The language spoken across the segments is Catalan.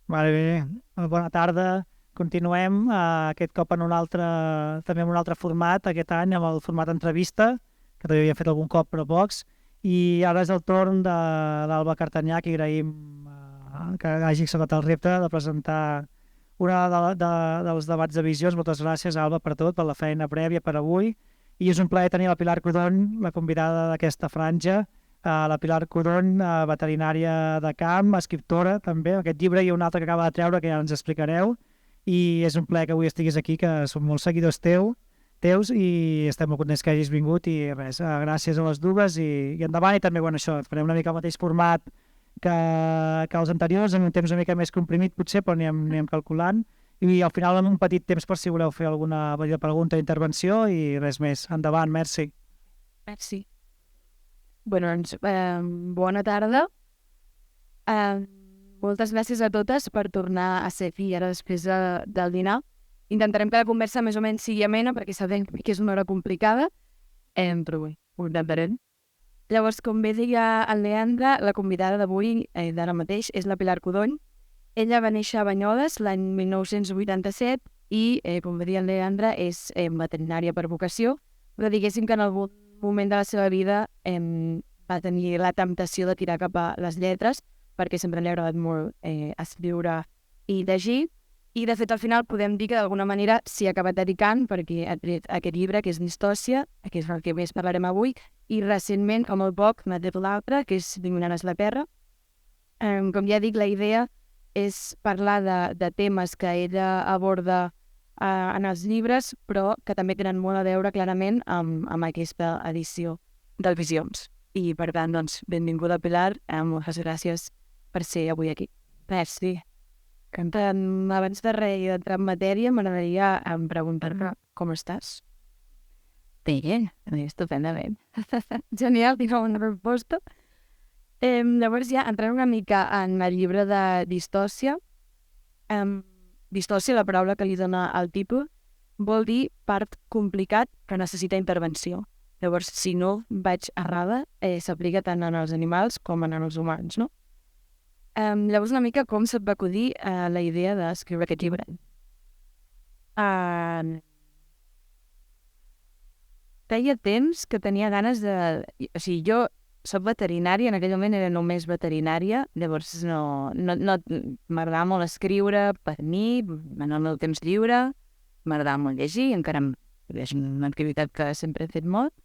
Molt bé, bona tarda. Continuem aquest cop també en un altre format, aquest any amb el format entrevista, que també havia fet algun cop però pocs, i ara és el torn de l'Alba Cartanyà, que agraïm que hagi acceptat el repte de presentar dels debats de visions. Moltes gràcies, Alba, per tot, per la feina prèvia per avui. I és un plaer tenir la Pilar Codon, la convidada d'aquesta franja, la Pilar Codon, veterinària de camp, escriptora també. Aquest llibre i un altre que acaba de treure que ja ens explicareu. I és un plaer que avui estiguis aquí, que som molts seguidors teus i estem molt contents que hagis vingut i res, gràcies a les dues i endavant. I també, bueno, això, farem una mica el mateix format que els anteriors, en un temps una mica més comprimit potser, però anirem calculant. I al final amb un petit temps per si voleu fer alguna pregunta o intervenció i res més. Endavant, merci. Merci. Bueno, doncs, bona tarda. Moltes gràcies a totes per tornar a ser aquí ara després del dinar. Intentarem que la conversa més o menys sigui amena perquè sabem que és una hora complicada, però bé, ho intentarem. Llavors, com bé deia el Leandre, la convidada d'avui, d'ara mateix, és la Pilar Codony. Ella va néixer a Banyoles l'any 1987 i, com bé deia el Leandre, és veterinària per vocació, però diguéssim que en algun moment de la seva vida va tenir la temptació de tirar cap a les lletres, perquè sempre li ha agradat molt escriure i llegir, i de fet al final podem dir que d'alguna manera s'hi ha acabat dedicant perquè ha tret aquest llibre que és d'històcia, que és el que més parlarem avui, i recentment, com el poc, n'ha tret l'altre, que és D'Ignorant la terra. Com ja dic, la idea és parlar de temes que ella aborda en els llibres, però que també tenen molt a veure clarament amb aquesta edició del Visions. I per tant, doncs, benvinguda Pilar, moltes gràcies per ser avui aquí. Merci. Abans de res i d'entrar en matèria, m'agradaria preguntar-te com estàs? Bé, estupendament. Genial, tinc una resposta. Llavors ja entrant una mica en el llibre d'històcia. D'històcia, la paraula que li dona el títol, vol dir part complicat que necessita intervenció. Llavors, si no vaig errada, s'aplica tant en els animals com en els humans, no? Llavors, una mica com se't va acudir la idea d'escriure aquest llibre? Feia temps que tenia ganes de... O sigui, jo soc veterinària, en aquell moment era només veterinària, llavors no m'agradava molt escriure per mi, en el meu temps lliure, m'agradava molt llegir, encara és una activitat que sempre he fet molt,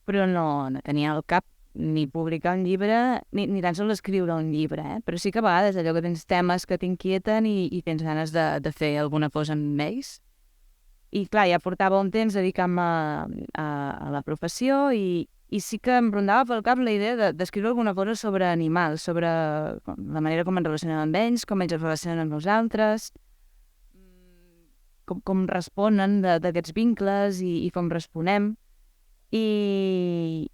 però no tenia al cap ni publicar un llibre, ni tan sols escriure un llibre, però sí que a vegades allò que tens temes que t'inquieten i tens ganes de fer alguna cosa amb ells. I clar, ja portava un temps dedicant-me a la professió i sí que em rondava pel cap la idea d'escriure alguna cosa sobre animals, sobre la manera com ens relacionem amb ells, com ells es relacionen amb nosaltres, com responen d'aquests vincles i com responem. I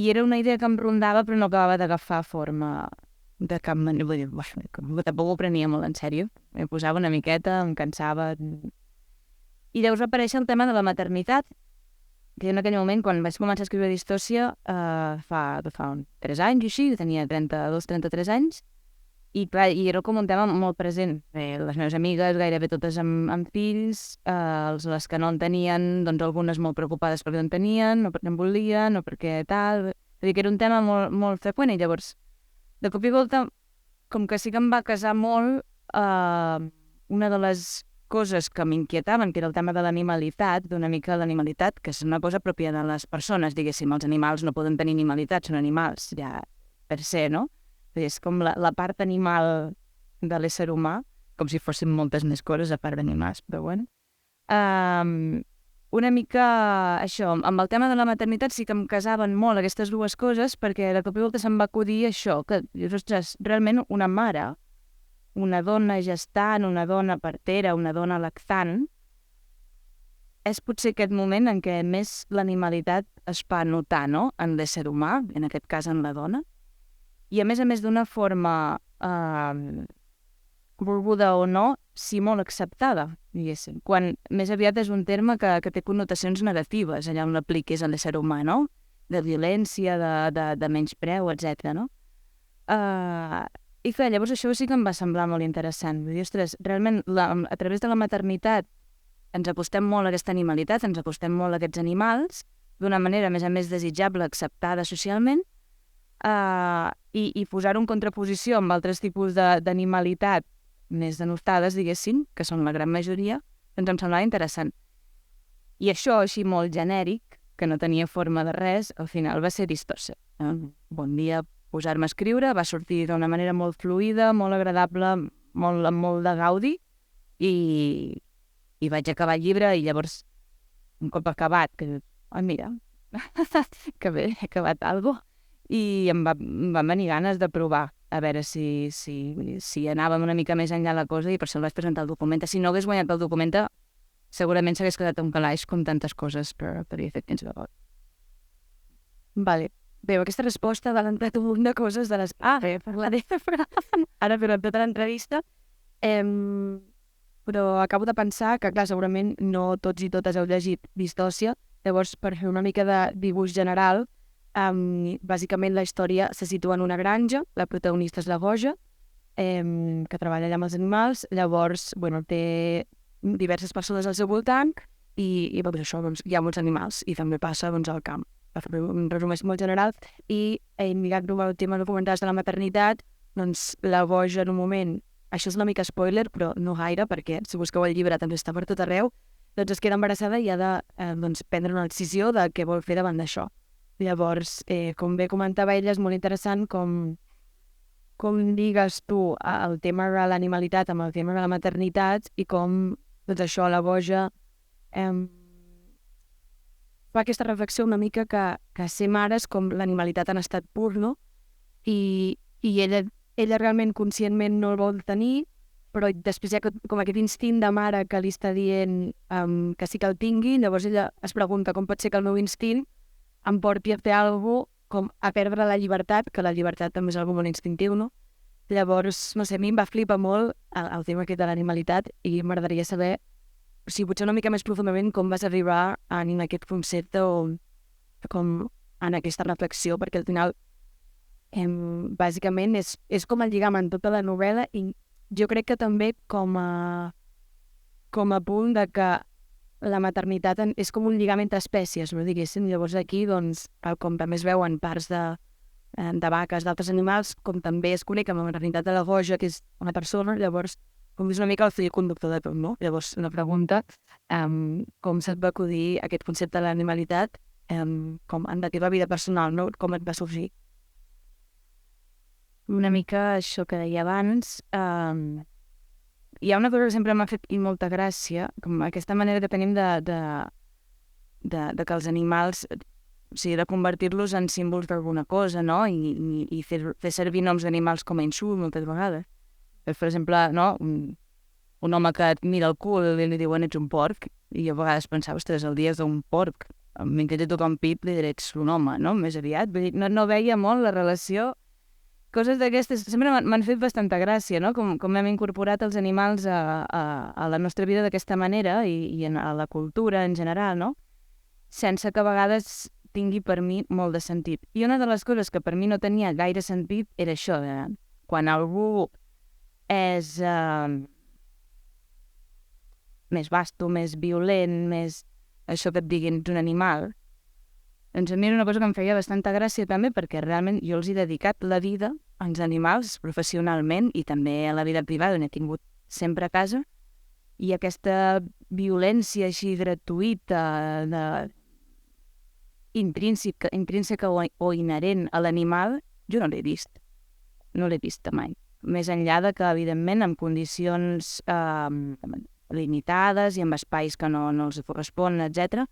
era una idea que em rondava però no acabava d'agafar forma de cap manera. Vull dir, tampoc ho prenia molt en sèrio. Em posava una miqueta, em cansava. I llavors va aparèixer el tema de la maternitat, que en aquell moment, quan vaig començar a escriure d'històcia, fa 3 anys i així, tenia 32-33 anys, i clar, i era com un tema molt present. Les meves amigues, gairebé totes amb fills, les que no en tenien, doncs algunes molt preocupades perquè no en tenien, no perquè en volien, no perquè tal... És a dir, que era un tema molt, molt freqüent, i llavors, de cop i volta, com que sí que em va casar molt, una de les coses que m'inquietaven, que era el tema de l'animalitat, d'una mica l'animalitat, que és una cosa pròpia de les persones, diguéssim, els animals no poden tenir animalitat, són animals ja per se, no? És com la part animal de l'ésser humà, com si fossin moltes més coses a part d'animals, però bueno. Una mica això, amb el tema de la maternitat sí que em casaven molt aquestes dues coses, perquè de cop i volta se'm va acudir això, que, ostres, realment una mare, una dona gestant, una dona partera, una dona lactant, és potser aquest moment en què més l'animalitat es fa notar, no?, en l'ésser humà, en aquest cas en la dona, i a més d'una forma volguda o no, sí molt acceptada, diguéssim. Quan més aviat és un terme que té connotacions negatives, allà on l'apliqués a l'ésser humà, no? De violència, de menyspreu, etc. no? I clar, llavors això sí que em va semblar molt interessant. Vull dir, ostres, realment, a través de la maternitat ens apostem molt a aquesta animalitat, ens apostem molt a aquests animals, d'una manera, a més desitjable, acceptada socialment, i posar-ho en contraposició amb altres tipus d'animalitat més denostades, diguéssim, que són la gran majoria, doncs em semblava interessant. I això, així molt genèric, que no tenia forma de res, al final va ser distorsió. Bon dia, posar-me a escriure, va sortir d'una manera molt fluida, molt agradable, amb molt de gaudi, i vaig acabar el llibre, i llavors, un cop acabat, mira, que bé, he acabat alguna cosa, i em van venir ganes de provar, a veure si anàvem una mica més enllà la cosa, i per això el vaig presentar el document. Si no hagués guanyat el document, segurament s'hagués quedat un calaix com tantes coses, però havia fet temps de vot. Vale. Bé, aquesta resposta va entrar un munt de coses de les... parlaré ara per tota l'entrevista. Però acabo de pensar que, clar, segurament no tots i totes heu llegit Vistòcia. Llavors, per fer una mica de dibuix general, bàsicament la història se situa en una granja, la protagonista és la Goja, que treballa allà amb els animals. Llavors, té diverses persones al seu voltant i això, hi ha molts animals i també passa al camp. Per fer un resum molt general, i mirat el tema que comentaves de la maternitat, doncs la Goja en un moment, això és una mica spoiler, però no gaire, perquè si busqueu el llibre també està per tot arreu, doncs es queda embarassada i ha de prendre una decisió de què vol fer davant d'això. Llavors, com bé comentava ella, és molt interessant com lligues tu el tema de l'animalitat amb el tema de la maternitat i com, doncs això, la Goja fa aquesta reflexió una mica que ser mare és com l'animalitat en estat pur, no? I ella realment conscientment no el vol tenir, però després hi ha com aquest instint de mare que li està dient que sí que el tingui. Llavors ella es pregunta com pot ser que el meu instint em porti a fer alguna cosa com a perdre la llibertat, que la llibertat també és alguna molt instintiu, no? Llavors, no sé, a mi em va flipar molt el tema aquest de l'animalitat i m'agradaria saber, potser una mica més profundament, com vas arribar en aquest concepte o com en aquesta reflexió, perquè al final bàsicament és com el lligam en tota la novel·la, i jo crec que també com a punt de que la maternitat és com un lligam entre espècies, no diguéssim. Llavors aquí, doncs, com també es veuen parts de vaques, d'altres animals, com també es conec amb la maternitat de la Goja, que és una persona, llavors com és una mica el fil conductor de tot, no? Llavors, una pregunta, com se't va acudir aquest concepte de l'animalitat com en la teva vida personal, no? Com et va sorgir? Una mica això que deia abans, hi ha una cosa que sempre m'ha fet molta gràcia, com aquesta manera que tenim de que els animals, o sigui, de convertir-los en símbols d'alguna cosa, no? I fer servir noms d'animals com a insult moltes vegades. Per exemple, no? Un home que et mira el cul i li diuen ets un porc, i jo a vegades pensava, ostres, el dia és d'un porc, mentre té tot un pit li diré ets un home, no? Més aviat, vull dir, no veia molt la relació. Coses d'aquestes sempre m'han fet bastanta gràcia, no? Com hem incorporat els animals a la nostra vida d'aquesta manera i a la cultura en general, no? Sense que a vegades tingui per mi molt de sentit. I una de les coses que per mi no tenia gaire sentit era això, quan algú és més vasto, més violent, més això que et diguin ets un animal, doncs a mi era una cosa que em feia bastanta gràcia també, perquè realment jo els he dedicat la vida als animals professionalment i també a la vida privada, on he tingut sempre a casa, i aquesta violència així gratuïta, intrínseca o inherent a l'animal, jo no l'he vist. No l'he vista mai. Més enllà de que, evidentment, en condicions limitades i amb espais que no els corresponen, etc.,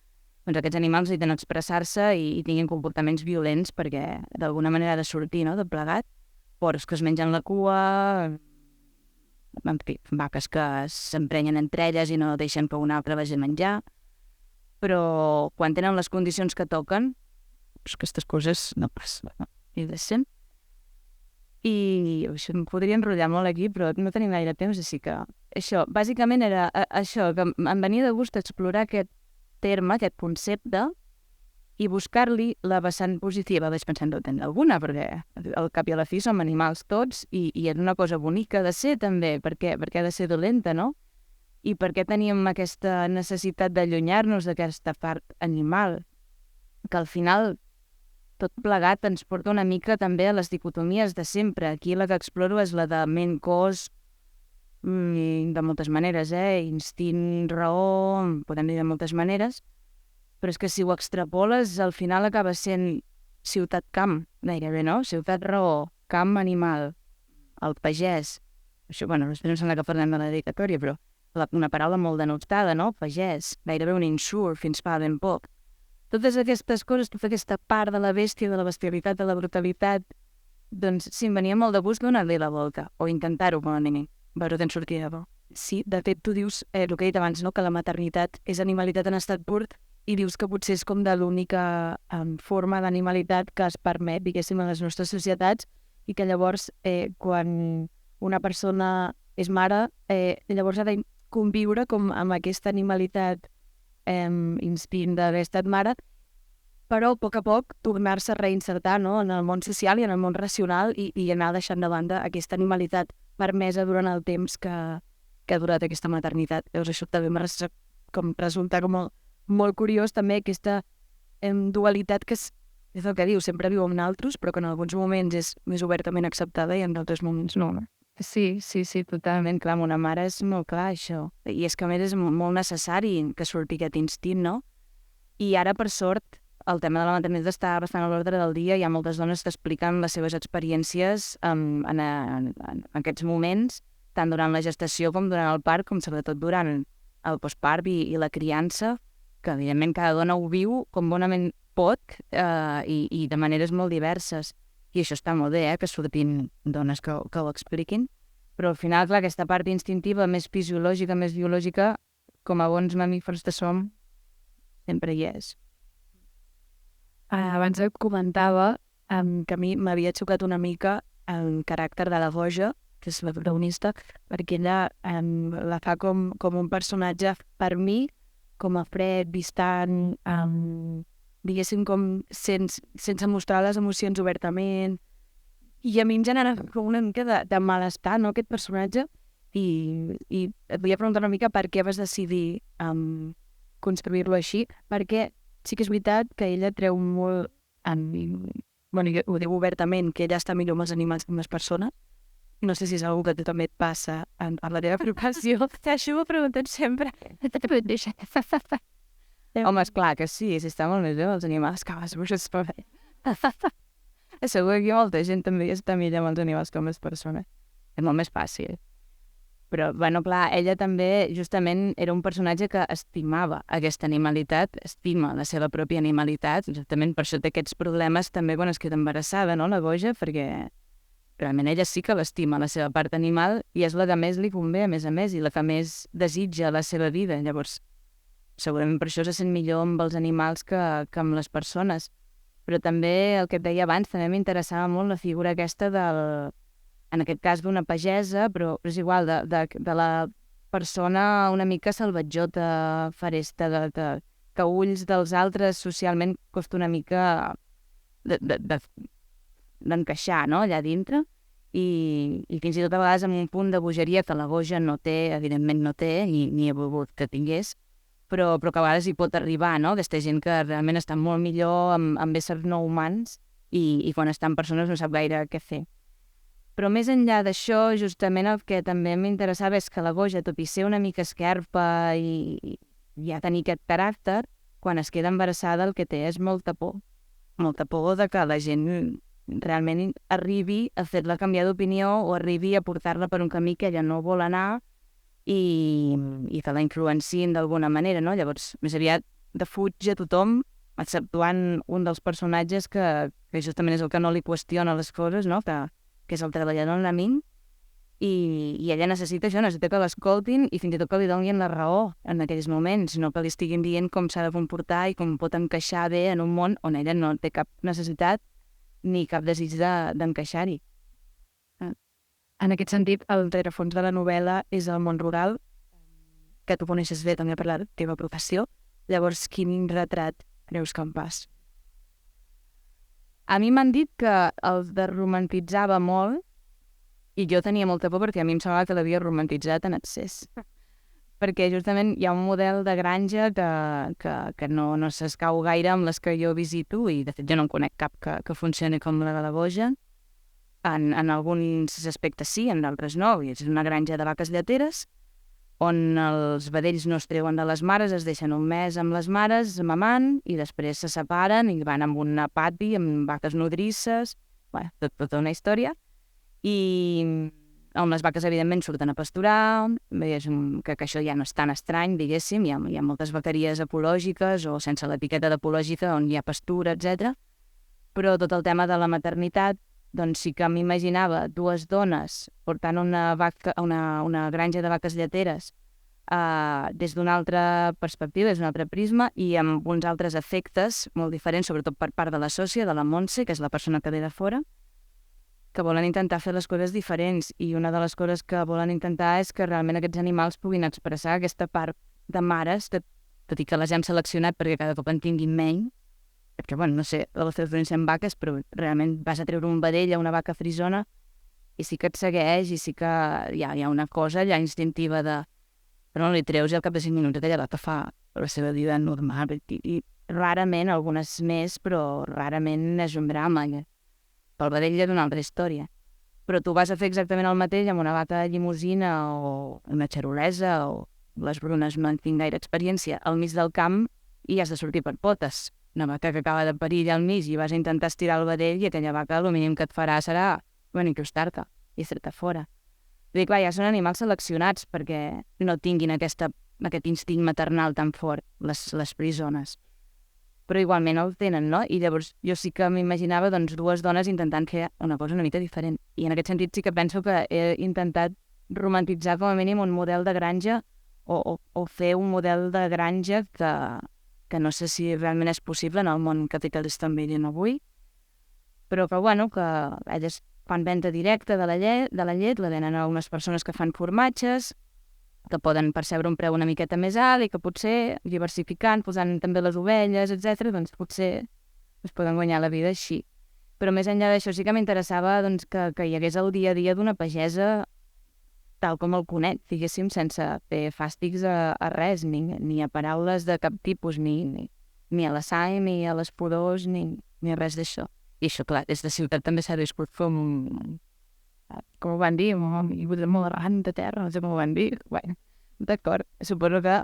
doncs aquests animals necessiten expressar-se i tinguin comportaments violents perquè d'alguna manera ha de sortir, no?, de plegat. Porcs que es mengen la cua, en fi, vaques que s'emprenyen entre elles i no deixen que una altra vagi a menjar. Però quan tenen les condicions que toquen, doncs aquestes coses no passen, no? I deixen. I això em podria enrotllar molt aquí, però no tenim gaire temps, així que això, bàsicament era això, que em venia de gust explorar aquest terme, aquest concepte, i buscar-li la vessant positiva. Vaig pensant, no tindrà alguna, perquè al cap i a la fi som animals tots i és una cosa bonica de ser també, perquè ha de ser dolenta, no? I per què teníem aquesta necessitat d'allunyar-nos d'aquesta part animal, que al final tot plegat ens porta una mica també a les dicotomies de sempre. Aquí la que exploro és la de ment-cos, de moltes maneres, instint, raó, podem dir de moltes maneres, però és que si ho extrapoles, al final acaba sent ciutat-camp, gairebé, no? Ciutat-raó, camp-animal, el pagès. Això, bueno, després em sembla que parlem de la dedicatòria, però una paraula molt denotada, no? Pagès, gairebé un insult, fins fa ben poc. Totes aquestes coses, tota aquesta part de la bèstia, de la bestialitat, de la brutalitat, doncs sí, em venia molt de gust donar-li la volta, o intentar-ho com a mínim, veure-te'n sortir de bo. Sí, de fet, tu dius el que he dit abans, no? Que la maternitat és animalitat en estat pur, i dius que potser és com de l'única forma d'animalitat que es permet, diguéssim, a les nostres societats, i que llavors, quan una persona és mare, llavors ha de conviure com amb aquesta animalitat instint d'haver estat mare, però a poc tornar-se a reinsertar, no? En el món social i en el món racional i anar deixant de banda aquesta animalitat permesa durant el temps que ha durat aquesta maternitat. Llavors això també resulta com molt curiós també aquesta dualitat que és el que diu, sempre viu amb naltros, però que en alguns moments és més obertament acceptada i en altres moments no. Sí, totalment, clar, amb una mare és molt clar això. I és que a més és molt necessari que surti aquest instint, no? I ara, per sort, el tema de la maternitat està bastant a l'ordre del dia. Hi ha moltes dones que expliquen les seves experiències en aquests moments, tant durant la gestació com durant el part, com sobretot durant el postpart i la criança, que evidentment cada dona ho viu com bonament pot i de maneres molt diverses. I això està molt bé, que surtin dones que ho expliquin. Però al final, clar, aquesta part instintiva, més fisiològica, més biològica, com a bons mamífers que som, sempre hi és. Abans et comentava que a mi m'havia xocat una mica el caràcter de la Goja, que és la protagonista, perquè ella la fa com un personatge, per mi, com a fred, distant, diguéssim, com sense mostrar les emocions obertament. I a mi em genera com una mica de malestar, no?, aquest personatge. I et volia preguntar una mica per què vas decidir construir-lo així, perquè sí que és veritat que ella treu molt, bueno, ho diu obertament, que ella està millor amb els animals que amb les persones. No sé si és una que a tu també et passa a la teva professió. Això m'ho pregunten sempre. Home, esclar que sí, si està molt més bé amb els animals que amb les persones. Segur que aquí molta gent també està millor amb els animals que amb les persones. És molt més fàcil. Però, bueno, clar, ella també justament era un personatge que estimava aquesta animalitat, estima la seva pròpia animalitat, justament per això té aquests problemes també quan es queda embarassada, no?, la Goja, perquè realment ella sí que l'estima, la seva part animal, i és la que més li convé, a més, i la que més desitja la seva vida. Llavors, segurament per això se sent millor amb els animals que amb les persones. Però també, el que et deia abans, també m'interessava molt la figura aquesta en aquest cas d'una pagesa, però és igual, de la persona una mica salvatjota, faresta, que ulls dels altres socialment costa una mica d'encaixar, no?, allà dintre, i fins i tot a vegades amb un punt de bogeria que la Goja no té, evidentment no té, ni he volgut que tingués, però que a vegades hi pot arribar, no?, aquesta gent que realment està molt millor amb éssers no humans i quan està amb persones no sap gaire què fer. Però més enllà d'això, justament el que també m'interessava és que la Goja, tot i ser una mica esquerpa i ja tenir aquest caràcter, quan es queda embarassada el que té és molta por de que la gent realment arribi a fer-la canviar d'opinió o arribi a portar-la per un camí que ella no vol anar i que la influenciïn d'alguna manera, no? Llavors, més aviat defuig a tothom, exceptuant un dels personatges que justament és el que no li qüestiona les coses, no?, que és el treballador en la min, i ella necessita això, necessita que l'escoltin i fins i tot que li donin la raó en aquells moments, no que li estiguin dient com s'ha de comportar i com pot encaixar bé en un món on ella no té cap necessitat ni cap desig d'encaixar-hi. En aquest sentit, el rerefons de la novel·la és el món rural, que tu coneixes bé també per la teva professió. Llavors, quin retrat creus que en fas? A mi m'han dit que els desromantitzava molt i jo tenia molta por perquè a mi em semblava que l'havia romantitzat en excés. Perquè justament hi ha un model de granja que no s'escau gaire amb les que jo visito i de fet jo no en conec cap que funcioni com la de la Boja. En alguns aspectes sí, en d'altres no. És una granja de vaques lleteres on els vedells no es treuen de les mares, es deixen un mes amb les mares mamant i després se separen i van amb un pati amb vaques nodrisses, bueno, tota una història. I on les vaques evidentment surten a pasturar, que això ja no és tan estrany, diguéssim, hi ha moltes vaqueries ecològiques o sense l'etiqueta d'ecològica on hi ha pastura, etc. Però tot el tema de la maternitat, doncs sí que m'imaginava dues dones portant una granja de vaques lleteres des d'una altra perspectiva, des d'un altre prisma i amb uns altres efectes molt diferents, sobretot per part de la sòcia, de la Montse, que és la persona que ve de fora, que volen intentar fer les coses diferents i una de les coses que volen intentar és que realment aquests animals puguin expressar aquesta part de mares, tot i que les hem seleccionat perquè cada cop en tinguin menys, perquè, bueno, no sé, la vostra diferència amb vaques, però realment vas a treure un vedell a una vaca frisona i sí que et segueix i sí que hi ha una cosa allà instintiva de però no li treus i al cap de 5 minuts aquella vaca fa la seva vida normal i rarament, algunes més, però rarament és un drama. Pel vedell és una altra història. Però tu vas a fer exactament el mateix amb una vaca de llimusina o una xarolesa o les brunes no en tinc gaire experiència al mig del camp i has de sortir per potes. Una vaca que acaba de parir al mig i vas a intentar estirar el vedell i aquella vaca el mínim que et farà serà incrustar-te i fer-te fora. Vull dir, clar, ja són animals seleccionats perquè no tinguin aquest instint maternal tan fort, les frisones. Però igualment el tenen, no? I llavors jo sí que m'imaginava doncs, dues dones intentant fer una cosa una mica diferent. I en aquest sentit sí que penso que he intentat romantitzar com a mínim un model de granja o fer un model de granja que no sé si realment és possible en el món capitalista en vivim avui, però que, bueno, que elles fan venda directa de la llet, la venen a unes persones que fan formatges, que poden percebre un preu una miqueta més alt i que potser, diversificant, posant també les ovelles, etc., doncs potser es poden guanyar la vida així. Però més enllà d'això sí que m'interessava doncs, que hi hagués el dia a dia d'una pagesa tal com el conec, diguéssim, sense fer fàstics a res, ni a paraules de cap tipus, ni a la sang, ni a les pudors, ni res d'això. I això, clar, des de ciutat també s'ha viscut com ho van dir, molt arran de terra, no sé com ho van dir. Bueno, d'acord, suposo que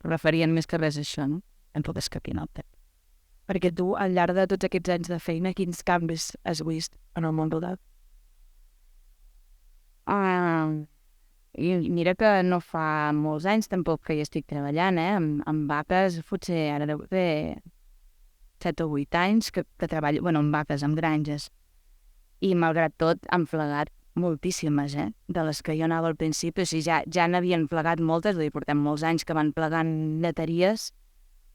referien més que res a això, no? En tot escapinat. Perquè tu, al llarg de tots aquests anys de feina, quins canvis has vist en el món rural? I mira que no fa molts anys tampoc que hi estic treballant, amb vaques, potser ara deu fer 7 o 8 anys que treballo, amb vaques, amb granges. I malgrat tot han plegat moltíssimes, de les que jo anava al principi. O sigui, ja n'havien plegat moltes, vull dir, portem molts anys que van plegant lleteries,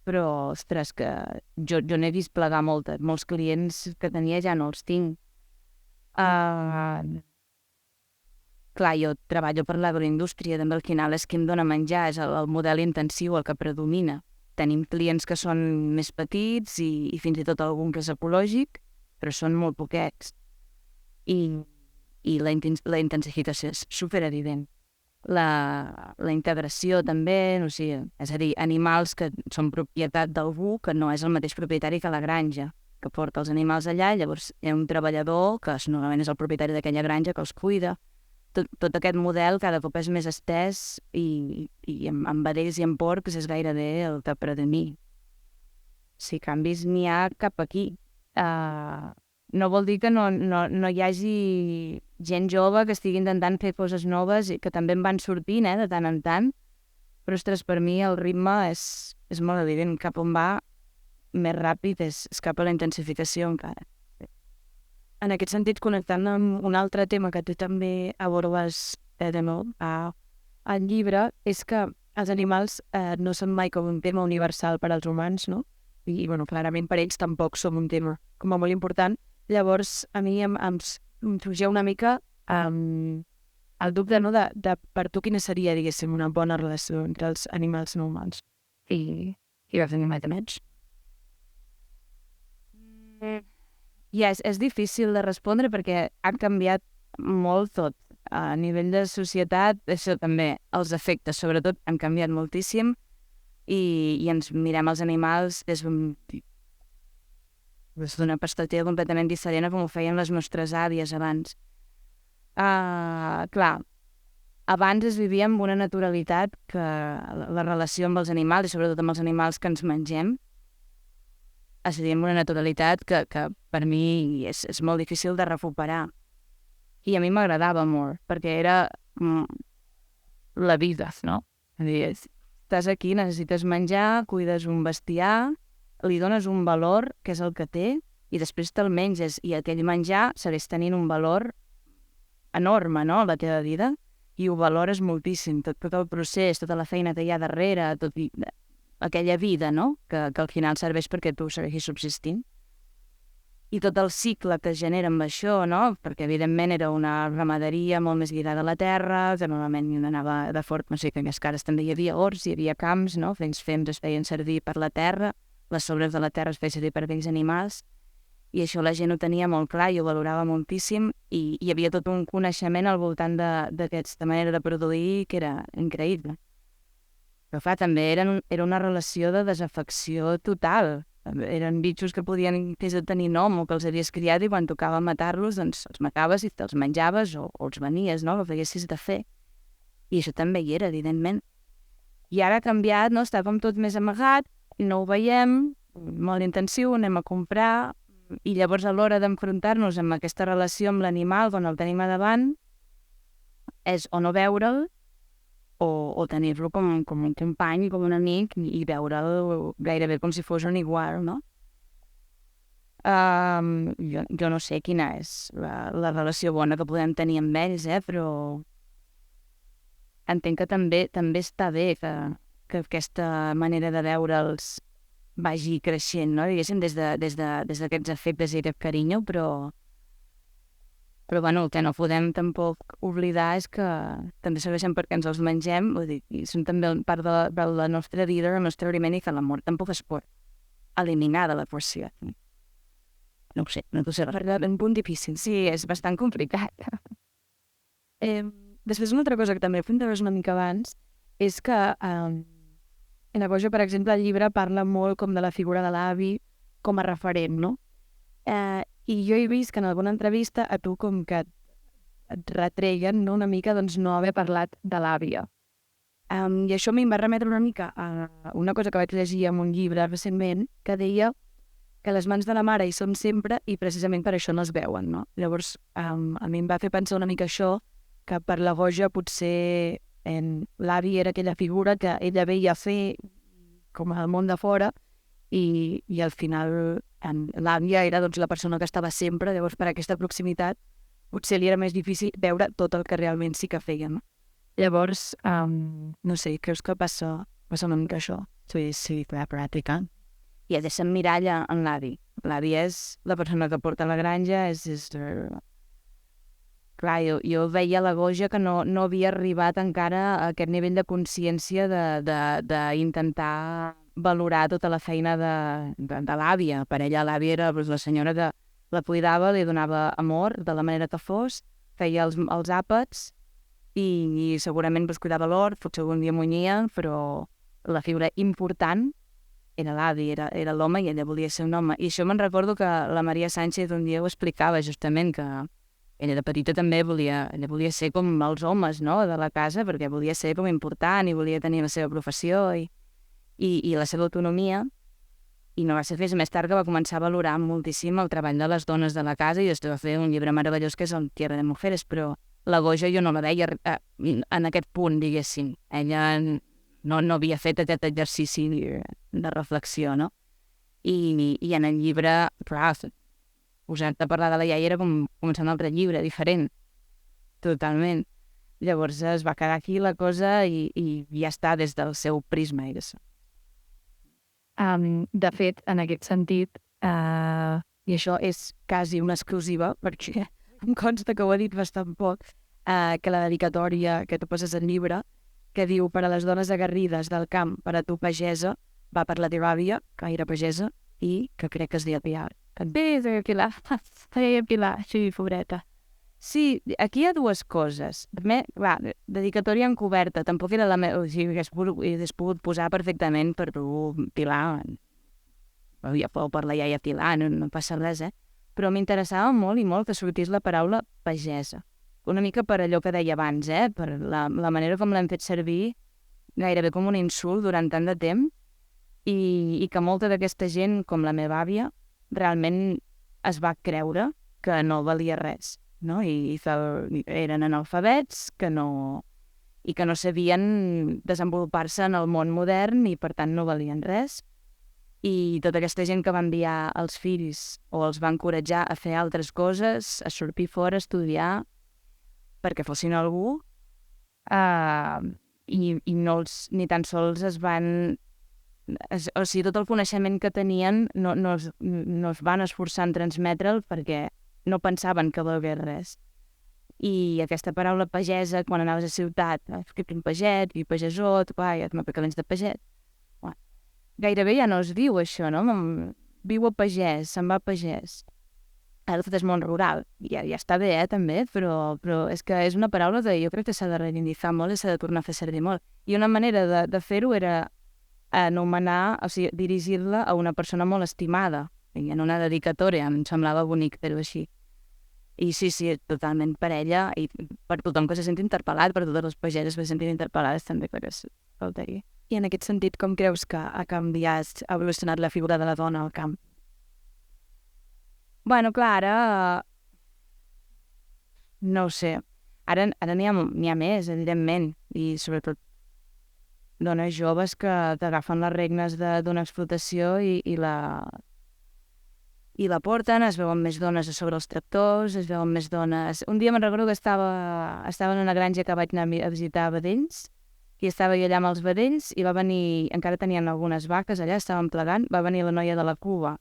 però, ostres, que jo n'he vist plegar moltes. Molts clients que tenia ja no els tinc. Clar, jo treballo per l'agroindústria, també al final és qui em dona menjar, és el model intensiu el que predomina. Tenim clients que són més petits i fins i tot algun que és ecològic, però són molt poquets. I la intensificació és superevident. La integració també, no sé, és a dir, animals que són propietat d'algú que no és el mateix propietari que la granja, que porta els animals allà, i llavors hi ha un treballador que normalment és el propietari d'aquella granja que els cuida. Tot aquest model cada cop és més estès i amb vedells i amb porcs és gairebé el que predomina. Si canvis n'hi ha cap aquí. No vol dir que no hi hagi gent jove que estigui intentant fer coses noves i que també en van sortint, de tant en tant, però, ostres, per mi el ritme és molt evident. Cap on va més ràpid és cap a la intensificació encara. En aquest sentit, connectant amb un altre tema que tu també abordes al llibre, és que els animals no són mai com un tema universal per als humans, no? I, clarament per ells tampoc som un tema com a molt important. Llavors, a mi em sorgia una mica el dubte, no?, de per tu quina seria, diguéssim, una bona relació entre els animals no humans i els animals. I és difícil de respondre perquè ha canviat molt tot. A nivell de societat, això també, els efectes, sobretot, han canviat moltíssim i ens mirem els animals des d'una perspectiva completament diferent a com ho feien les nostres àvies abans. Clar, abans es vivia amb una naturalitat que la relació amb els animals, i sobretot amb els animals que ens mengem, es vivia amb una naturalitat que per mi és molt difícil de recuperar. I a mi m'agradava molt, perquè era la vida, no? És a dir, estàs aquí, necessites menjar, cuides un bestiar, li dones un valor, que és el que té, i després te'l menges, i aquell menjar segueix tenint un valor enorme, no?, a la teva vida, i ho valores moltíssim, tot el procés, tota la feina que hi ha darrere, aquella vida, no?, que al final serveix perquè tu segueixis subsistint. I tot el cicle que es genera amb això, no?, perquè evidentment era una ramaderia molt més lligada a la terra, que normalment anava de fort, no sé, que més cares també hi havia horts, hi havia camps, no?, fins fems es feien servir per la terra, les sobres de la terra es feien servir per aquells animals, i això la gent ho tenia molt clar i ho valorava moltíssim, i hi havia tot un coneixement al voltant d'aquesta manera de produir que era increïble. Però fa, també era una relació de desafecció total. Eren bitxos que podien tenir nom o que els havies criat i quan tocava matar-los, doncs els mataves i te'ls menjaves o els venies, no?, que ho haguessis de fer. I això també hi era, evidentment. I ara ha canviat, no?, estàvem tot més amagat, i no ho veiem, molt intensiu, anem a comprar, i llavors a l'hora d'enfrontar-nos amb aquesta relació amb l'animal, quan el tenim a davant, és o no veure'l, o tenir-lo com un company, com un amic, i veure'l gairebé com si fos un igual, no? Jo no sé quina és la relació bona que podem tenir amb ells, però entenc que també està bé que aquesta manera de veure'ls vagi creixent, no?, diguéssim, des d'aquests efectes i aquest carinyo, però bueno, el que no podem tampoc oblidar és que també serveixen perquè ens els mengem, vull dir, i són també part de la nostra vida, el nostre aliment, i que l'amor tampoc es pot eliminar de l'equació. No ho sé, no t'ho sé, un punt difícil, sí, és bastant complicat. Després una altra cosa que també apuntaves una mica abans és que en la Goja, per exemple, el llibre parla molt com de la figura de l'avi com a referent, no? I jo he vist que en alguna entrevista a tu com que et retreien, no?, una mica doncs, no haver parlat de l'àvia. I això a mi em va remetre una mica a una cosa que vaig llegir en un llibre recentment que deia que les mans de la mare hi són sempre i precisament per això no es veuen, no? Llavors, a mi em va fer pensar una mica això, que per la Goja potser l'avi era aquella figura que ella veia fer com al món de fora i al final l'àvia era doncs, la persona que estava sempre, llavors per aquesta proximitat potser li era més difícil veure tot el que realment sí que feia, no? Llavors, no sé, creus que passa una mica això? Sí, la pràctica. I ha de ser miralla en l'avi. L'avi és la persona que porta la granja, Clar, jo veia a la Goja que no havia arribat encara a aquest nivell de consciència d'intentar valorar tota la feina de l'àvia. Per ella l'àvia era la senyora que la cuidava, li donava amor de la manera que fos, feia els àpats i segurament cuidava l'hort, potser algun dia munyia, però la figura important era l'avi, era l'home i ella volia ser un home. I això me'n recordo que la Maria Sánchez un dia ho explicava justament, que ella de petita també volia ser com els homes, no?, de la casa, perquè volia ser com important i volia tenir la seva professió i la seva autonomia, i no va ser fins més tard que va començar a valorar moltíssim el treball de les dones de la casa i després va fer un llibre meravellós que és el Tierra de Mujeres, però la Goja jo no la veia en aquest punt, diguéssim. Ella no havia fet aquest exercici de reflexió, no? I en el llibre, clar, posar-te a parlar de la iaia era com començar un altre llibre, diferent, totalment. Llavors es va quedar aquí la cosa i ja està des del seu prisma. De fet, en aquest sentit, i això és quasi una exclusiva, perquè em consta que ho ha dit bastant poc, que la dedicatòria que tu poses al llibre, que diu per a les dones aguerrides del camp, per a tu pagesa, va per la teva àvia, que era pagesa, i que crec que es deia Pilar. Bé, Pilar. Feia Pilar, sí, pobreta. Sí, aquí hi ha dues coses. Primer, va, dedicatòria encoberta. Tampoc era la meva... O sigui, hagués pogut posar perfectament per tu, Pilar. Ja fou per la iaia Pilar, no passa res, eh? Però m'interessava molt i molt que sortís la paraula pagesa. Una mica per allò que deia abans, per la manera com l'hem fet servir gairebé com un insult durant tant de temps i que molta d'aquesta gent, com la meva àvia, realment es va creure que no valia res, no? I eren analfabets i que no sabien desenvolupar-se en el món modern i per tant no valien res. I tota aquesta gent que va enviar els fills o els va encoratjar a fer altres coses, a sortir fora, a estudiar, perquè fossin algú, i no ni tan sols es van... O sigui, tot el coneixement que tenien no es van esforçar en transmetre'l perquè no pensaven que valgués res. I aquesta paraula pagesa, quan anaves a ciutat, que un paget, i pagesot, ja et m'apicalents de paget. Gairebé ja no es diu això, no? Viu a pagès, se'n va a pagès. Ara tot és món rural, ja està bé, també, però és que és una paraula que jo crec que s'ha de reivindicar molt i s'ha de tornar a fer servir molt. I una manera de fer-ho era anomenar, o sigui, dirigir-la a una persona molt estimada, i en una dedicatòria, em semblava bonic fer-ho així. I sí, totalment per ella i per tothom que se senti interpel·lat, per totes les pageses que se sentin interpel·lades també, perquè faltaria. I en aquest sentit, com creus que ha canviat, ha evolucionat la figura de la dona al camp? Bueno, clar, ara... No ho sé. Ara n'hi ha més, evidentment, i sobretot dones joves que t'agafen les regnes d'una explotació i la porten, es veuen més dones a sobre els tractors, es veuen més dones... Un dia me'n recordo que estava en una granja que vaig anar a visitar vedells, i estava allà amb els vedells, i va venir, encara tenien algunes vaques allà, estaven plegant, va venir la noia de la cuba,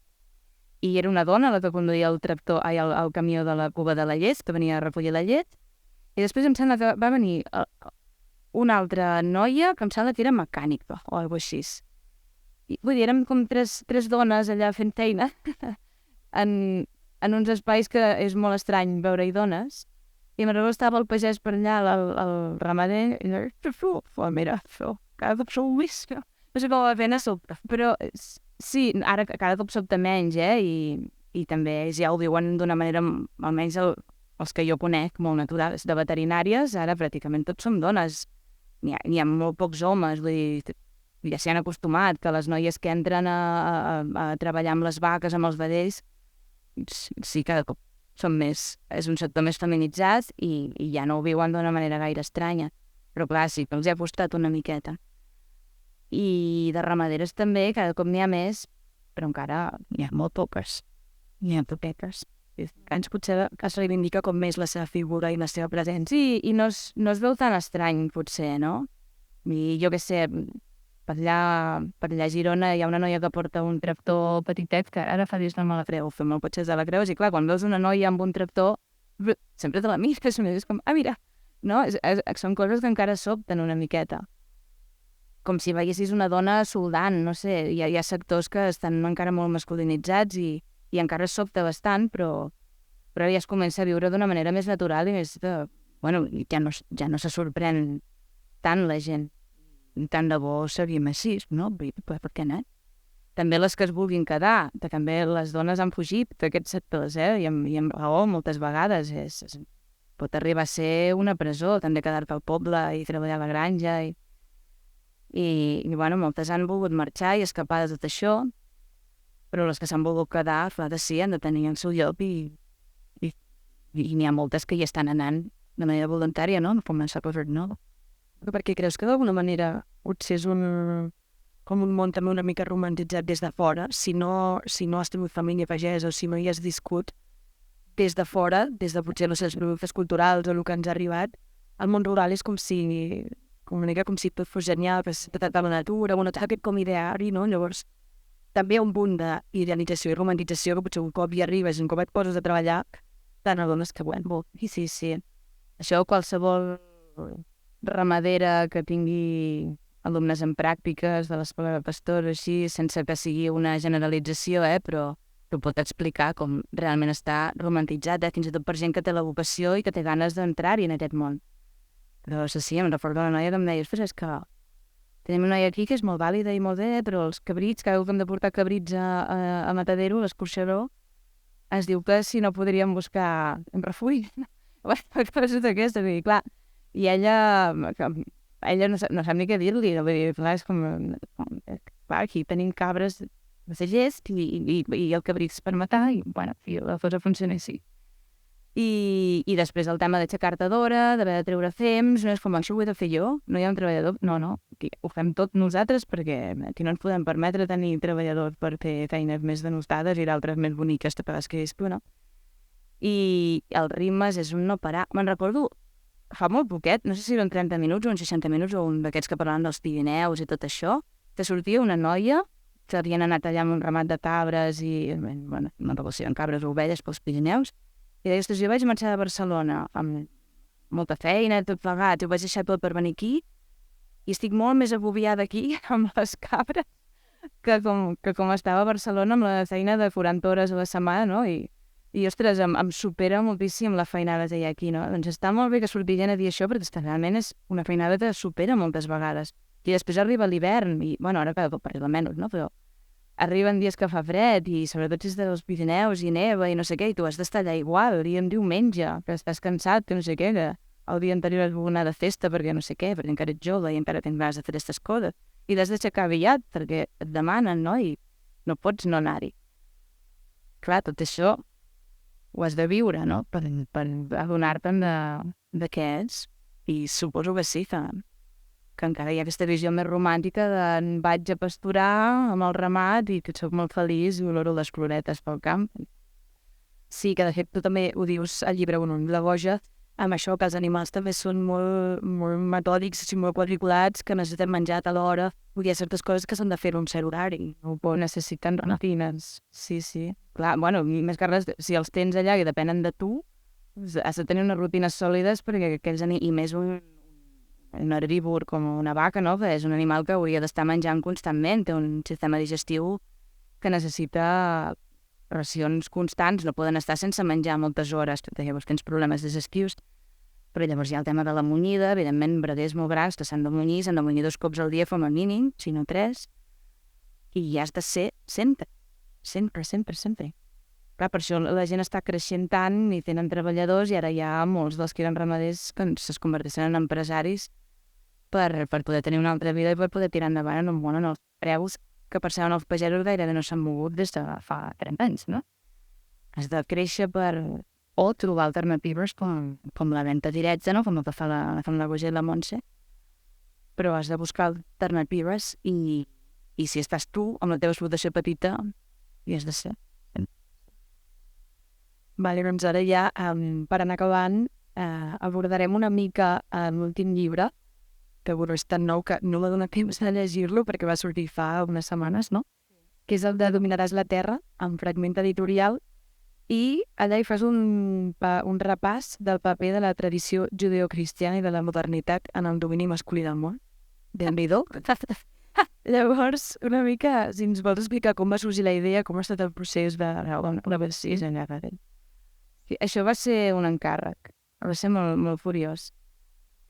i era una dona la que conduïa el camió de la cuba de la llet, que venia a recollir la llet, i després em sembla que va venir una altra noia, que em sembla que era mecànica, o alguna cosa així. I, vull dir, érem com tres dones allà fent feina, en uns espais que és molt estrany veure-hi dones, i me'n recordo estava el pagès per allà, el ramader, i mira, cada cop sou més, no sé com va fent a sobte, però sí, ara cada cop sobta menys, i també ja ho diuen d'una manera, almenys els que jo conec, molt naturals, de veterinàries, ara pràcticament tots som dones, n'hi ha molt pocs homes, vull dir, ja s'hi han acostumat, que les noies que entren a treballar amb les vaques, amb els vedells, sí, cada cop són més, és un sector més feminitzat i ja no ho viuen d'una manera gaire estranya. Però clar, sí que els ha costat una miqueta. I de ramaderes també, cada cop n'hi ha més, però encara n'hi ha molt poques. N'hi ha poquetes. Ens potser es reivindica com més la seva figura i la seva presència. I no es veu tan estrany, potser, no? I jo què sé, per allà a Girona hi ha una noia que porta un tractor petitet, que ara fa dies no me la creu, fem el cotxe de la creus, i clar, quan veus una noia amb un tractor, sempre te la mires, és com, mira, no? Són coses que encara sobten una miqueta. Com si veiessis una dona soldant, no sé, hi ha sectors que estan encara molt masculinitzats i encara es sobta bastant, però ja es comença a viure d'una manera més natural i més de... Bueno, ja no se sorprèn tant la gent. Tant de bo seguim així, no? Per què no? També les que es vulguin quedar, que també les dones han fugit d'aquests sectors, i amb raó moltes vegades. Pot arribar a ser una presó, també quedar-te al poble i treballar a la granja. I bueno, moltes han volgut marxar i escapar de tot això, però les que s'han volgut quedar, clar que sí, han de tenir el seu lloc i n'hi ha moltes que hi estan anant de manera voluntària, no? Començar a posar nou. Perquè creus que d'alguna manera potser és com un món també una mica romantitzat des de fora, si no has tingut família pagesa o si no hi has viscut des de fora, des de potser els productes culturals o el que ens ha arribat, el món rural és com una mica com si tot fos genial, que s'ha tratat de la natura, tot aquest com ideari, no? Llavors, també hi ha un punt d'idealització i romantització que potser un cop hi arribes, un cop et poses a treballar, tant adones que, bueno, sí. Això qualsevol ramadera que tingui alumnes en pràctiques de l'escola de pastor, així, sense que sigui una generalització, però t'ho pot explicar com realment està romantitzat, fins i tot per gent que té la vocació i que té ganes d'entrar-hi en aquest món. Però sí, em recordo una noia que em deia, ostres, és que tenim una noia aquí que és molt vàlida i molt bé, però els cabrits, cada cop que hem de portar cabrits a Matadero, l'escorxador, es diu que si no podríem buscar un refugi. Coses d'aquestes, i clar, i ella no sap ni què dir-li, vull dir, clar, és com, clar, aquí tenim cabres de gest i el cabrits per matar, i bueno, la cosa funciona així. I després el tema d'aixecar-te d'hora, d'haver de treure fems, no és com, això ho he de fer jo, no hi ha un treballador, no, aquí ho fem tot nosaltres perquè aquí no ens podem permetre tenir treballadors per fer feines més denostades i d'altres més boniques, tapades que és tu, no? I els ritmes és un no parar. Me'n recordo, fa molt poquet, no sé si eren 30 minuts o uns 60 minuts o un d'aquests que parlaven dels Pirineus i tot això, que sortia una noia que havien anat allà amb un ramat de cabres i, bueno, no recordo si eren cabres o ovelles pels Pirineus, i deia, ostres, jo vaig marxar de Barcelona amb molta feina, tot plegat, ho vaig deixar tot per venir aquí i estic molt més agobiada aquí amb les cabres que com estava a Barcelona amb la feina de 40 hores a la setmana, no? I ostres, em supera moltíssim la feinada que hi ha aquí, no? Doncs està molt bé que surti gent a dir això, perquè realment és una feinada que supera moltes vegades. I després arriba l'hivern, i, bueno, ara cada cop parla menys, no? Però arriben dies que fa fred, i sobretot si és dels Pirineus i neva i no sé què, i tu has d'estar allà igual, dia en diumenge, que estàs cansat, que no sé què, que el dia anterior has volgut anar de festa perquè no sé què, perquè encara ets jove i encara tens ganes de fer aquestes coses. I l'has d'aixecar aviat perquè et demanen, no? I no pots no anar-hi. Clar, tot això ho has de viure, no? Per adonar-te'n de què és. I suposo que sí, que encara hi ha aquesta visió més romàntica de vaig a pasturar amb el ramat i que soc molt feliç i oloro les floretes pel camp. Sí, que de fet tu també ho dius al llibre un la Goja, amb això que els animals també són molt, molt metòdics i molt quadriculats, que necessiten menjar a l'hora. Hi ha certes coses que s'han de fer en un cert horari, no necessiten rutines. Sí. Clar, bueno, més que res, si els tens allà i depenen de tu, has de tenir unes rutines sòlides perquè aquells animals, i més un herbívor com una vaca, no? Que és un animal que hauria d'estar menjant constantment, té un sistema digestiu que necessita racions constants, no poden estar sense menjar moltes hores, llavors tens problemes digestius. Però llavors hi ha el tema de la munyida, evidentment, braguers molt grans que s'han de munyir 2 cops al dia com a mínim, si no 3, i hi has de ser sempre. Clar, per això la gent està creixent tant i tenen treballadors i ara hi ha molts dels que eren ramaders que es converteixen en empresaris per poder tenir una altra vida i per poder tirar endavant en un món on els preus que perceben els pagesos gairebé no s'han mogut des de fa 30 anys, no? Has de créixer o trobar alternatives com la venda directa, no? Com el que fa la Goja i la Montse, però has de buscar alternatives i si estàs tu amb la teva explotació petita hi has de ser. Vale, doncs ara ja, per anar acabant, abordarem una mica l'últim llibre, que bueno, és tan nou que no m'ha donat temps de llegir-lo perquè va sortir fa unes setmanes, no? Que és el de Dominaràs la Terra, amb fragment editorial, i allà hi fas un repàs del paper de la tradició judeocristiana i de la modernitat en el domini masculí del món. Déu-n'hi-do. Llavors, una mica, si ens vols explicar com va sorgir la idea, com ha estat el procés de la versió general. Això va ser un encàrrec, va ser molt, molt furiós.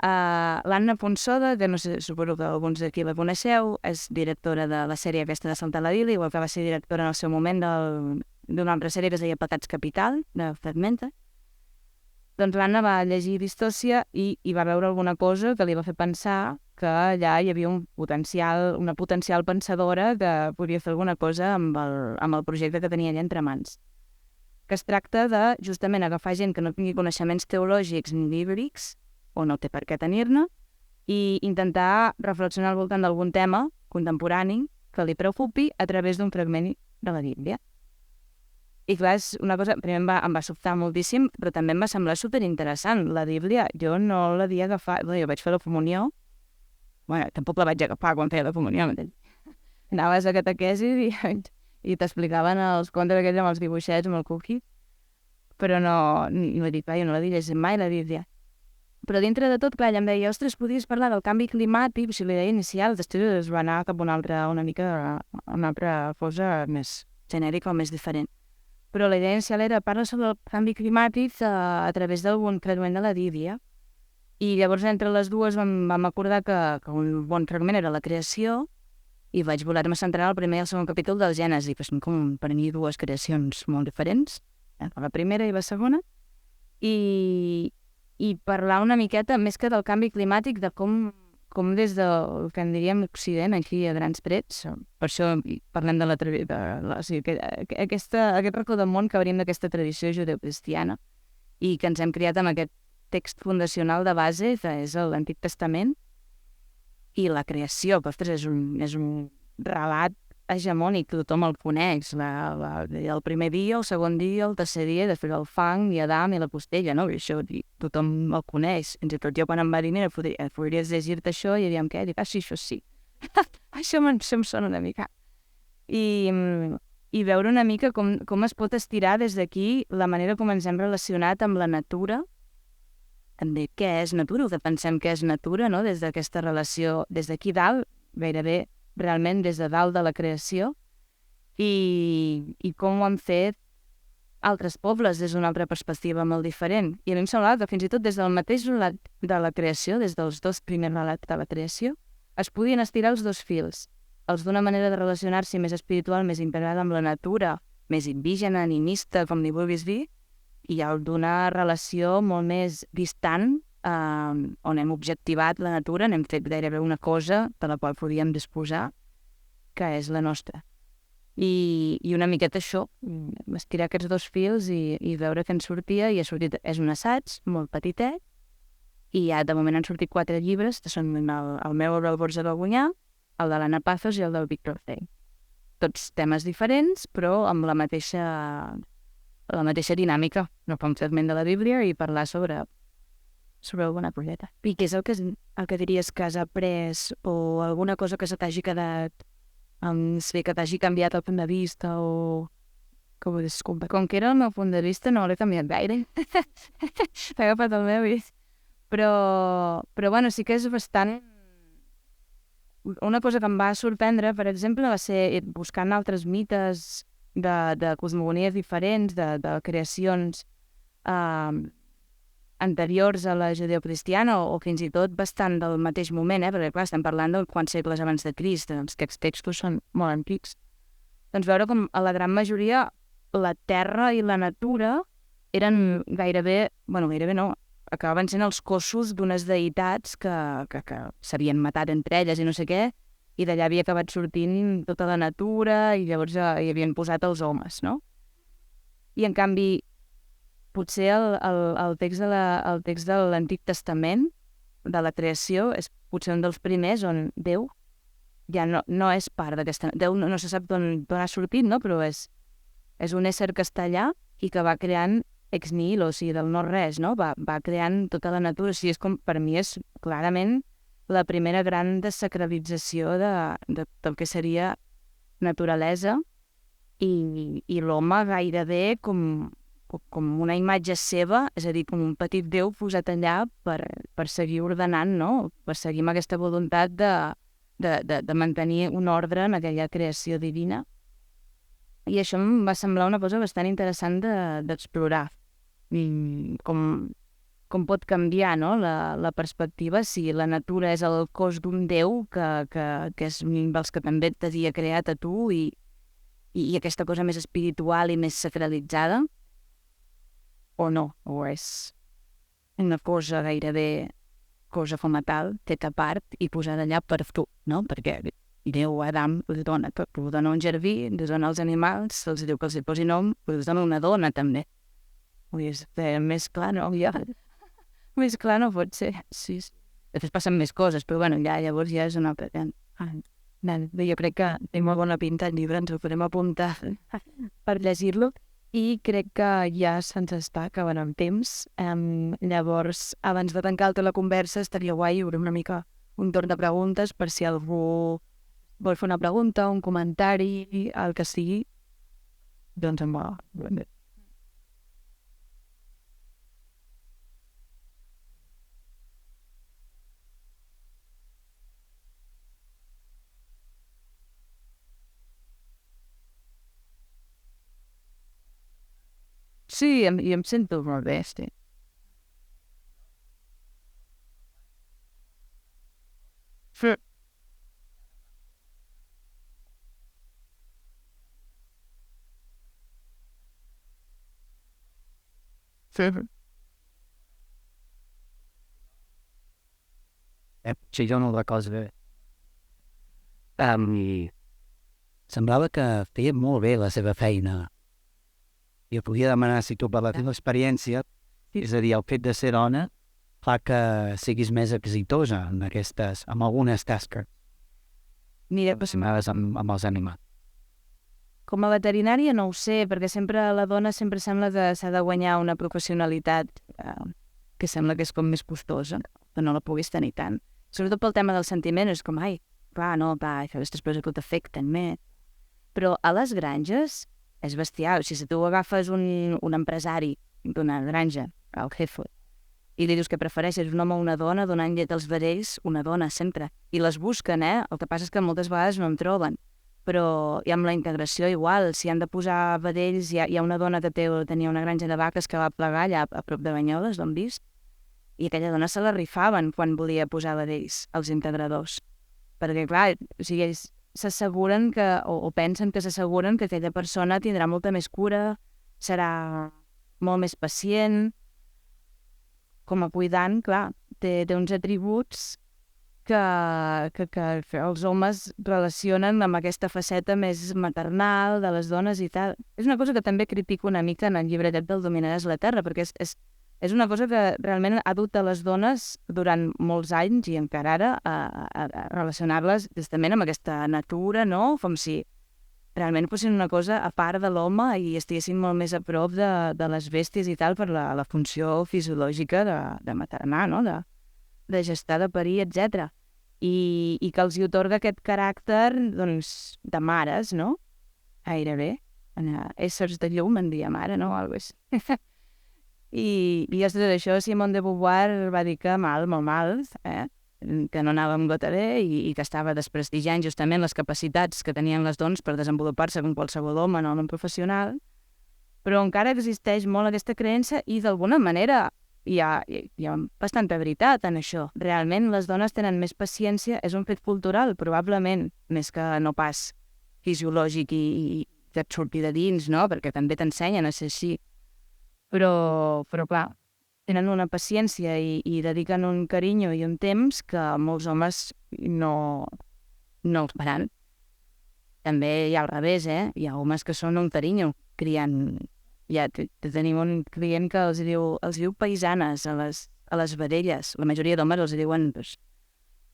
L'Anna Ponsoda, que no sé, suposo que alguns d'aquí la coneixeu, és directora de la sèrie aquesta de Saltar la Dili, igual que va ser directora en el seu moment d'una altra sèrie que es deia Pecats Capital, de Fragmenta. Doncs l'Anna va llegir Distòcia i va veure alguna cosa que li va fer pensar que allà hi havia una potencial pensadora que podia fer alguna cosa amb el projecte que tenia allà entre mans. Que es tracta de, justament, agafar gent que no tingui coneixements teològics ni bíblics, o no té per què tenir-ne, i intentar reflexionar al voltant d'algun tema contemporani que li preocupi a través d'un fragment de la Bíblia. I clar, és una cosa, primer em va sobtar moltíssim, però també em va semblar superinteressant. La Bíblia, jo no l'havia agafat, jo vaig fer la comunió, tampoc la vaig agafar quan feia la comunió, anaves a catequesi i t'explicaven els contes aquells amb els dibuixets, amb el cookie, però no jo no l'havia llegit mai, la Bíblia. Però dintre de tot, clar, ella em deia, ostres, podries parlar del canvi climàtic, si l'idea inicial, després es va anar cap a una altra cosa més genèrica o més diferent. però la idea inicial era parlar sobre el canvi climàtic a través del bon fragment de la Bíblia. I llavors entre les dues vam acordar que un bon fragment era la creació i vaig voler-me centrar en el primer i el segon capítol del Gènesi, que són com per mi dues creacions molt diferents, la primera i la segona, i parlar una miqueta més que del canvi climàtic, de com des del que en diríem l'Occident, aquí a grans trets, per això parlem aquest racó del món que hauríem d'aquesta tradició judeocristiana i que ens hem criat amb aquest text fundacional de base, que és l'Antic Testament, i la creació, que ostres, és un relat hegemònic, tothom el coneix, el primer dia, el segon dia, el tercer dia, després el fang, i Adam i la postella, no? I això tothom el coneix. Fins i tot jo quan em va dir, podries llegir-te això, i diríem, què? Dic, sí, això sí. Això em sona una mica. I veure una mica com es pot estirar des d'aquí la manera com ens hem relacionat amb la natura, també què és natura, o que pensem que és natura, no? Des d'aquesta relació, des d'aquí dalt, gairebé realment des de dalt de la creació, i com ho han fet altres pobles des d'una altra perspectiva molt diferent. I a mi em semblava que fins i tot des del mateix relat de la creació, des dels dos primers relats de la creació, es podien estirar els dos fils, els d'una manera de relacionar-s'hi més espiritual, més integrada amb la natura, més indígena, animista, com n'hi vulguis dir, i hi ha d'una relació molt més distant, on hem objectivat la natura, n'hem fet gairebé una cosa de la qual podíem disposar, que és la nostra. I una miqueta això, estirar aquests dos fils i veure què en sortia, i ha sortit, és un assaig molt petitet, i ja de moment han sortit 4 llibres, que són el meu obra al Borja del Gunyà, el de l'Anna Pazos i el del Víctor Zey. Tots temes diferents, però amb la mateixa dinàmica, no fa un fragment de la Bíblia i parlar sobre alguna coseta. I què és el que diries que has après o alguna cosa que se t'hagi quedat, que t'hagi canviat el punt de vista o que ho haguessis comparat? Com que era el meu punt de vista no l'he canviat gaire. T'he agafat el meu vist. Però bueno, sí que és bastant... Una cosa que em va sorprendre, per exemple, va ser buscant altres mites de cosmogonies diferents, de creacions anteriors a la judeocristiana o fins i tot bastant del mateix moment, perquè clar, estem parlant de quants segles abans de Crist, doncs aquests textos són molt antics. Doncs veure com a la gran majoria la terra i la natura eren gairebé no, acabaven sent els cossos d'unes deïtats que s'havien matat entre elles i no sé què, i d'allà havia acabat sortint tota la natura i llavors hi havien posat els homes, no? I en canvi, potser el text de l'Antic Testament, de la creació, és potser un dels primers on Déu ja no és part d'aquesta... Déu no se sap d'on ha sortit, no? Però és un ésser que està allà i que va creant ex nihilo, o sigui, del no-res, no? Va creant tota la natura. O sigui, per mi és clarament la primera gran desacralització del que seria naturalesa i l'home gairebé com una imatge seva, és a dir, com un petit déu posat allà per seguir ordenant, no? Per seguir amb aquesta voluntat de mantenir un ordre en aquella creació divina. I això em va semblar una cosa bastant interessant d'explorar. Com pot canviar, no? La perspectiva, si la natura és el cos d'un déu que és dels que també t'havia creat a tu i aquesta cosa més espiritual i més sacralitzada, o no, o és una cosa gairebé cosa com a tal, feta a part i posada allà per tu, no? Perquè Déu a Adam li dona tot, li dona un jardí, li dona els animals, els diu que els hi posi nom, li dona una dona també. Vull dir, més clar no, ja. Més clar no pot ser, sí. Després passen més coses, però bueno, llavors ja és una altra... Jo crec que té molt bona pinta el llibre, ens ho podem apuntar per llegir-lo. I crec que ja se'ns està acabant el temps. Llavors, abans de tancar tota la conversa, estaria guai obrir una mica un torn de preguntes per si algú vol fer una pregunta, un comentari, el que sigui. Doncs em va bé. Sí, i em sento molt bé, sí. Sí. Sí. Potser jo no la cosa bé. Semblava que feia molt bé la seva feina. I et podia demanar si tu per la teva experiència, és a dir, el fet de ser dona, fa que siguis més exitosa en algunes tasques Mira, relacionades amb els animals. com a veterinària no ho sé, perquè sempre la dona sempre sembla que s'ha de guanyar una professionalitat que sembla que és com més costosa, que no la puguis tenir tant. Sobretot pel tema del sentiment, és com, ai, clar, no, clar, això és després que t'afecten més. Però a les granges és bestial. O sigui, si tu agafes un empresari d'una granja, el jefe, i li dius que prefereixes un home o una dona donant llet als vedells, una dona sempre. I les busquen, El que passa és que moltes vegades no en troben. Però i amb la integració igual, si han de posar vedells, hi ha una dona que tenia una granja de vaques que va plegar allà a prop de Banyoles, d'on vist, i aquella dona se la rifaven quan volia posar vedells, els integradors. Perquè, clar, o sigui, ells s'asseguren que, o pensen que s'asseguren que aquella persona tindrà molta més cura, serà molt més pacient. Com a cuidant, clar, té uns atributs que els homes relacionen amb aquesta faceta més maternal de les dones i tal. És una cosa que també critico una mica en el llibretet del Dominaràs la Terra, perquè és una cosa que realment ha dut a les dones durant molts anys i encara ara a relacionar-les justament amb aquesta natura, no? Com si realment fossin una cosa a part de l'home i estiguessin molt més a prop de les bèsties i tal per la funció fisiològica de maternar, no? De gestar, de parir, etc. I que els hi otorga aquest caràcter, doncs, de mares, no? Gairebé. Éssers de llum, en diem ara, no? Algo així. I després d'això, Simone de Beauvoir va dir que molt mal, que no anava amb gota bé i que estava desprestigiant justament les capacitats que tenien les dones per desenvolupar-se com qualsevol home, no, en professional, però encara existeix molt aquesta creença i d'alguna manera hi ha bastanta veritat en això. Realment les dones tenen més paciència, és un fet cultural, probablement, més que no pas fisiològic i que et surti de dins, no? Perquè també t'ensenyen a ser així. Però clar, tenen una paciència i dediquen un carinyo i un temps que molts homes no els faran. També hi ha al revés, Hi ha homes que són un carinyo criant. Ja tenim un client que els diu paisanes a les vedelles. La majoria d'homes els diuen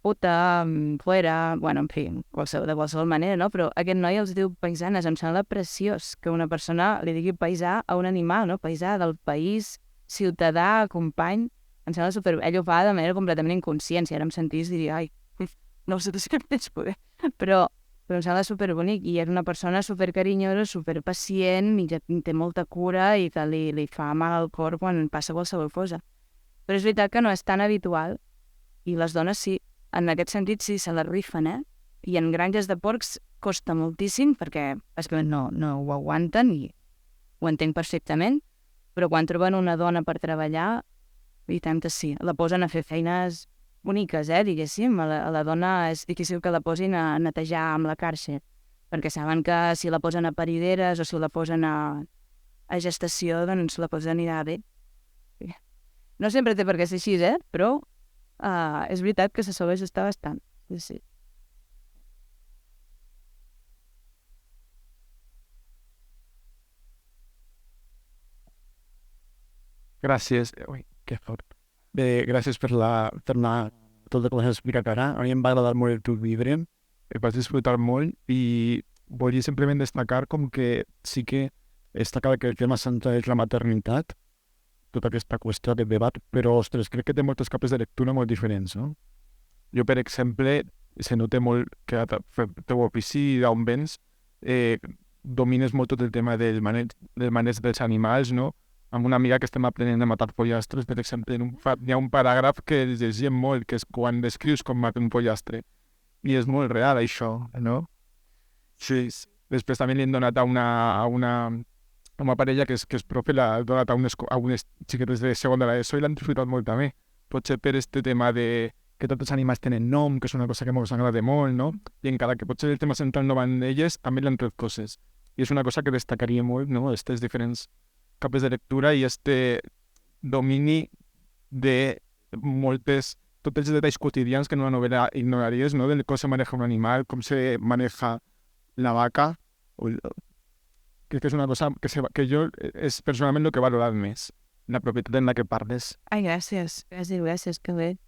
puta, fuera, bueno, en fi, de qualsevol manera, no? Però aquest noi els diu paisanes. Em sembla preciós que una persona li digui paisà a un animal, no? Paisà del país, ciutadà, company. Em sembla super... Ell ho fa de manera completament inconscient. Si ara em sentís, diria, ai, no sé si més poder. Però em sembla superbonic i és una persona supercarinyosa, superpacient i que té molta cura i que li fa mal al cor quan passa qualsevol cosa. Però és veritat que no és tan habitual i les dones sí, en aquest sentit sí, se la rifen, I en granges de porcs costa moltíssim perquè no ho aguanten i ho entenc perfectament, però quan troben una dona per treballar, i tant que sí, la posen a fer feines boniques, diguéssim. A la dona és difícil que la posin a netejar amb la càrcer, perquè saben que si la posen a parideres o si la posen a gestació, doncs la cosa anirà bé. No sempre té per què ser així, però és veritat que se sola gestar bastant. Sí. Gràcies. Ui, que fort. Bé, gràcies per tot el que has explicat ara. A mi em va agradar molt el teu llibre, el vaig disfrutar molt i volia simplement destacar com que sí que està clar que el tema central és la maternitat, tota aquesta qüestió de debat, però, ostres, crec que té moltes capes de lectura molt diferents, no? Jo, per exemple, se nota molt que al teu ofici d'on vens domines molt tot el tema del maneig dels animals, no? Amb una amiga que estem aprenent a matar pollastres, per exemple, hi ha un paràgraf que llegim molt, que és quan descrius com matar un pollastre. I és molt real, això, no? Sí. Després també li hem donat a una la meva parella, que és profe, l'ha donat a unes xiquetes de segon de l'ESO i l'han disfrutat molt també. Potser per este tema de que tots els animals tenen nom, que és una cosa que ens agrada molt, no? I encara que potser el tema central no va en elles, també l'han tret coses. I és una cosa que destacaria molt, no? Aquestes diferents capes de lectura i este domini de tots els detalls quotidians que en una novel·la ignoraries, no? De com se maneja un animal, com se maneja la vaca. Crec que és una cosa que jo és personalment el que he valorat més, la propietat en la que parles. Ai, gràcies, que bé.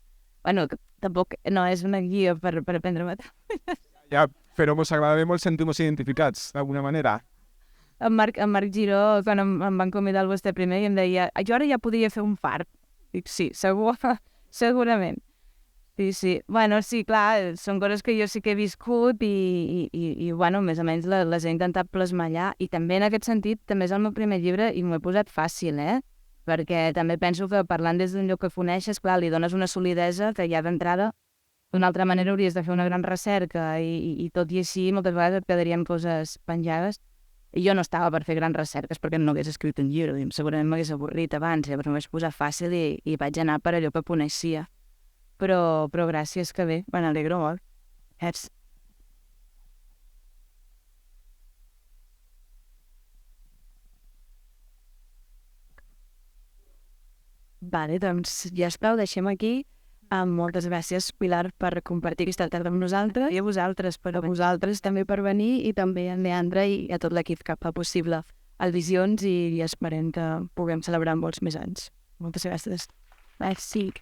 Bueno, tampoc no és una guia per aprendre matemàtiques. Ja, però mos agrada molt sentir-nos identificats, d'alguna manera. En Marc Giró, quan em van convidar al vostre primer, i em deia, jo ara ja podria fer un fart. Dic, sí, segurament. Sí. Bueno, sí, clar, són coses que jo sí que he viscut i bueno, més o menys les he intentat plasmar allà. I també en aquest sentit, també és el meu primer llibre i m'ho he posat fàcil, Perquè també penso que parlant des d'un lloc que coneixes, clar, li dones una solidesa que ja d'entrada, d'una altra manera hauries de fer una gran recerca i tot i així moltes vegades et quedarien coses penjades. I jo no estava per fer grans recerques perquè no hagués escrit un llibre, segurament m'hagués avorrit abans, però m'ho vaig posar fàcil i vaig anar per allò que coneixia. Però gràcies, que bé, me n'alegro molt. Vale, doncs ja prou, deixem aquí. Moltes gràcies, Pilar, per compartir aquesta tarda amb nosaltres. I a vosaltres, també per venir, i també a Leandre i a tot l'equip que fa possible el Visions, i esperem que puguem celebrar molts més anys. Moltes gràcies. Merci.